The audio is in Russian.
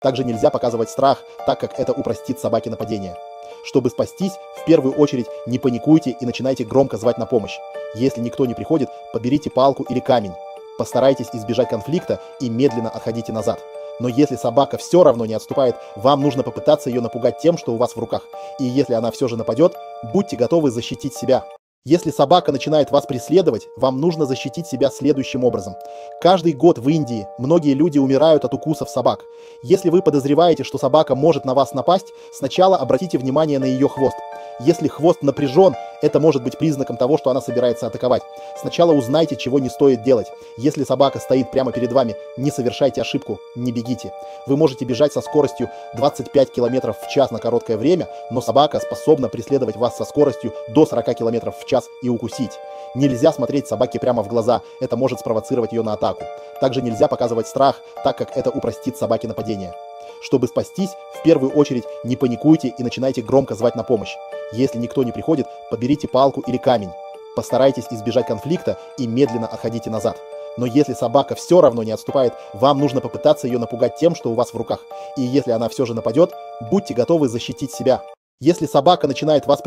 Также нельзя показывать страх, так как это упростит собаке нападение. Чтобы спастись, в первую очередь не паникуйте и начинайте громко звать на помощь. Если никто не приходит, подберите палку или камень. Постарайтесь избежать конфликта и медленно отходите назад. Но если собака все равно не отступает, вам нужно попытаться ее напугать тем, что у вас в руках. И если она все же нападет, будьте готовы защитить себя. Если собака начинает вас преследовать, вам нужно защитить себя следующим образом. Каждый год в Индии многие люди умирают от укусов собак. Если вы подозреваете, что собака может на вас напасть, сначала обратите внимание на ее хвост. Если хвост напряжен, это может быть признаком того, что она собирается атаковать. Сначала узнайте, чего не стоит делать. Если собака стоит прямо перед вами, не совершайте ошибку, не бегите. Вы можете бежать со скоростью 25 км в час на короткое время, но собака способна преследовать вас со скоростью до 40 км в час и укусить. Нельзя смотреть собаке прямо в глаза, это может спровоцировать ее на атаку. Также нельзя показывать страх, так как это упростит собаке нападение. Чтобы спастись, в первую очередь не паникуйте и начинайте громко звать на помощь. Если никто не приходит, подберите палку или камень. Постарайтесь избежать конфликта и медленно отходите назад. Но если собака все равно не отступает, вам нужно попытаться ее напугать тем, что у вас в руках. И если она все же нападет, будьте готовы защитить себя. Если собака начинает вас